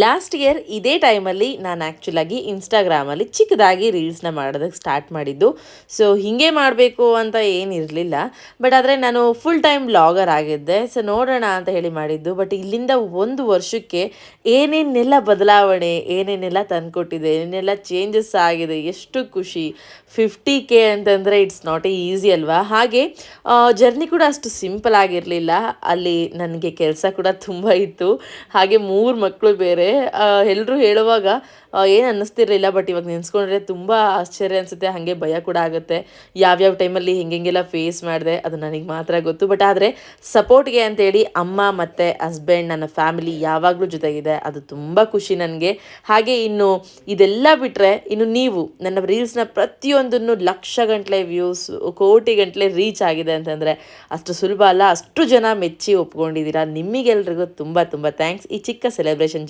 Last year ಇದೇ ಟೈಮಲ್ಲಿ ನಾನು ಆ್ಯಕ್ಚುಲಾಗಿ ಇನ್ಸ್ಟಾಗ್ರಾಮಲ್ಲಿ ಚಿಕ್ಕದಾಗಿ ರೀಲ್ಸ್ನ ಮಾಡೋದಕ್ಕೆ ಸ್ಟಾರ್ಟ್ ಮಾಡಿದ್ದು. ಸೊ ಹೀಗೆ ಮಾಡಬೇಕು ಅಂತ ಏನಿರಲಿಲ್ಲ. ಬಟ್ ಆದರೆ ನಾನು ಫುಲ್ ಟೈಮ್ ಬ್ಲಾಗರ್ ಆಗಿದ್ದೆ. ಸೊ ನೋಡೋಣ ಅಂತ ಹೇಳಿ ಮಾಡಿದ್ದು. ಬಟ್ ಇಲ್ಲಿಂದ 1 ವರ್ಷಕ್ಕೆ ಏನೇನೆಲ್ಲ ಬದಲಾವಣೆ, ಏನೇನೆಲ್ಲ ತಂದುಕೊಟ್ಟಿದೆ, ಏನೇನೆಲ್ಲ ಚೇಂಜಸ್ ಆಗಿದೆ, ಎಷ್ಟು ಖುಷಿ. 50K ಅಂತಂದರೆ ಇಟ್ಸ್ ನಾಟ್ ಈಸಿ ಅಲ್ವಾ. ಹಾಗೆ ಜರ್ನಿ ಕೂಡ ಅಷ್ಟು ಸಿಂಪಲ್ ಆಗಿರಲಿಲ್ಲ. ಅಲ್ಲಿ ನನಗೆ ಕೆಲಸ ಕೂಡ ತುಂಬ ಇತ್ತು. ಹಾಗೆ 3 ಮಕ್ಕಳು ಬೇರೆ. ಎಲ್ಲರೂ ಹೇಳುವಾಗ ಏನು ಅನ್ನಿಸ್ತಿರ್ಲಿಲ್ಲ. ಬಟ್ ಇವಾಗ ನೆನೆಸ್ಕೊಂಡ್ರೆ ತುಂಬ ಆಶ್ಚರ್ಯ ಅನಿಸುತ್ತೆ, ಹಾಗೆ ಭಯ ಕೂಡ ಆಗುತ್ತೆ. ಯಾವ್ಯಾವ ಟೈಮಲ್ಲಿ ಹೆಂಗೆಲ್ಲ ಫೇಸ್ ಮಾಡಿದೆ ಅದು ನನಗೆ ಮಾತ್ರ ಗೊತ್ತು. ಬಟ್ ಆದರೆ ಸಪೋರ್ಟ್ಗೆ ಅಂತೇಳಿ ಅಮ್ಮ ಮತ್ತು ಹಸ್ಬೆಂಡ್, ನನ್ನ ಫ್ಯಾಮಿಲಿ ಯಾವಾಗಲೂ ಜೊತೆಗಿದೆ. ಅದು ತುಂಬ ಖುಷಿ ನನಗೆ. ಹಾಗೆ ಇನ್ನು ಇದೆಲ್ಲ ಬಿಟ್ಟರೆ ಇನ್ನು ನೀವು ನನ್ನ ರೀಲ್ಸ್ನ ಪ್ರತಿಯೊಂದನ್ನು ಲಕ್ಷ ಗಂಟಲೆ ವ್ಯೂಸ್, ಕೋಟಿ ಗಂಟಲೆ ರೀಚ್ ಆಗಿದೆ ಅಂತಂದರೆ ಅಷ್ಟು ಸುಲಭ ಅಲ್ಲ. ಅಷ್ಟು ಜನ ಮೆಚ್ಚಿ ಒಪ್ಕೊಂಡಿದ್ದೀರಾ. ನಿಮಗೆಲ್ರಿಗೂ ತುಂಬ ತುಂಬ ಥ್ಯಾಂಕ್ಸ್ ಈ ಚಿಕ್ಕ ಸೆಲೆಬ್ರೇಷನ್